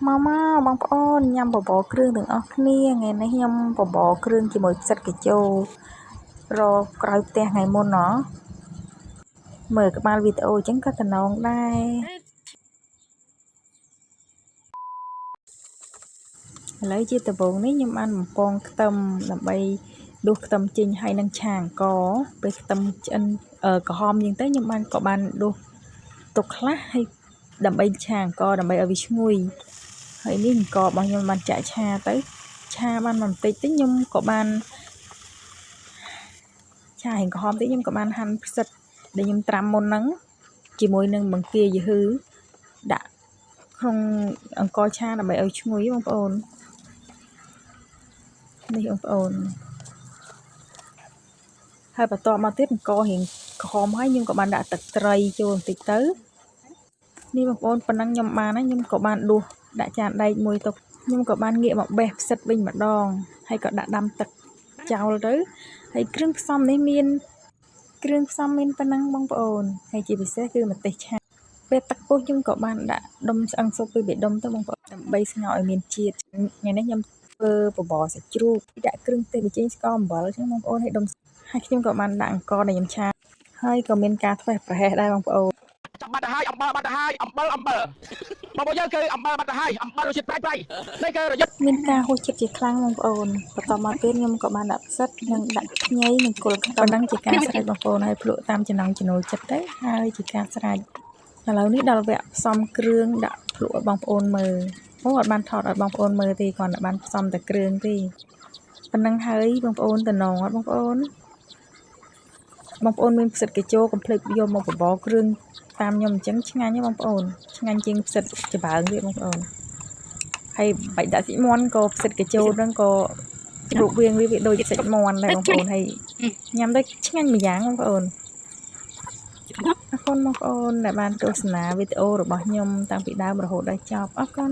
មកបងប្អូនញ៉ាំបបរគ្រឿងទាំងអស់គ្នាថ្ងៃនេះខ្ញុំបបរគ្រឿងជាមួយផ្សិតកាជូរក្រោយផ្ទះថ្ងៃមុនណមើលក្បាលវីដេអូអញ្ចឹងក៏តំណងដែរឥឡូវជាដំបូងនេះខ្ញុំបានបំពងខ្ទឹមដើម្បីដួសខ្ទឹមចេញហើយនឹងឆាអង្ករពេលខ្ទឹមឆ្អិនក្រហមអញ្ចឹងទៅខ្ញុំក៏បានដួសទុកខ្លះហើយដើម្បីឆាអង្ករដើម្បីឲ្យវាឈ្ងុយហើយនេះអង្កររបស់ខ្ញុំបានចាក់ឆាទៅឆាបានបន្តិចទៅខ្ញុំក៏បានឆារៀងក្រហមតិចខ្ញុំក៏បានហាន់ផ្សិតដែលខ្ញុំត្រាំមុនហ្នឹងជាមួយនឹងបង្គាយឺដាក់ក្នុងអង្ករឆាដើម្បីឲ្យឈ្ងុយបងប្អូននេះបងប្អូនហើយបន្ទាប់មកទៀតអង្កររៀងក្រហមហើយខ្ញុំក៏បានដាក់ទឹកត្រីចូលបន្តិចទៅនេះបងប្អូនប៉ុណ្ណឹងខ្ញុំបានហើយខ្ញុំក៏បានដួសដាក់ចានដែកមួយទៅខ្ញុំក៏បានងាកមកបេះផ្សិតវិញម្ដងហើយក៏ដាក់ដាំទឹកចោលទៅហើយគ្រឿងផ្សំនេះមានប៉ុណ្ណឹងបងប្អូនហើយជាពិសេសគឺម្ទេសឆាពេលទឹកពុះខ្ញុំក៏បានដាក់ដុំឆ្អឹងស៊ុបពីរបីដុំទៅបងប្អូនដើម្បីស្ងោរឲ្យមានជាតិថ្ងៃនេះខ្ញុំធ្វើបបរសាច់ជ្រូកដាក់គ្រឿងទេសប៊ីចេងស្ករអំបិលអញ្ចឹងបងប្អូនហើយដុំហើយខ្ញុំក៏បានដាក់អង្ករដែលខ្ញុំឆាហើយក៏មានការធ្វេសប្រហែសដែរបងប្អូនចាំបាត់ទៅហើយអំបិលបាត់ទៅហើយអំបិលបងប្អូនយើងគឺអំបិលបាត់ទៅហើយអំបិលរសជាតិប្រៃនេះគឺរយុទ្ធមានការហួសចិត្តជាខ្លាំងបងប្អូនបន្តមកទៀតខ្ញុំក៏បានដាក់ផ្សិតនិងដាក់ខ្ញីនិងគល់ខ្ទឹមប៉ុណ្ណឹងជាការស្រេចបងប្អូនហើយភ្លក់តាមចំណង់ចំណូលចិត្តទៅហើយជាការស្រេចឥឡូវនេះដល់វគ្គផ្សំគ្រឿងដាក់ភ្លក់ឲ្យបងប្អូនមើលអត់បានថតឲ្យបងប្អូនមើលទេគ្រាន់តែបានផ្សំតែគ្រឿងទេប៉ុណ្ណឹងហើយបងប្អូនតំណងអត់បងប្អូនមានផ្សិតកាជូកុំភ្លេចយកមកបបរគ្រឿងតាមខ្ញុំអញ្ចឹងឆ្ងាញ់ទេបងប្អូនឆ្ងាញ់ជាងផ្សិតច្បើងទៀតបងប្អូនហើយបាច់ដាក់សាច់មាន់ក៏ផ្សិតកាជូហ្នឹងក៏រូបរាងវាដូចសាច់មាន់ដែរបងប្អូនហើយញ៉ាំទៅឆ្ងាញ់ម្យ៉ាងបងប្អូនអរគុណបងប្អូនដែលបានទស្សនាវីដេអូរបស់ខ្ញុំតាំងពីដើមរហូតដល់ចប់អរគុណ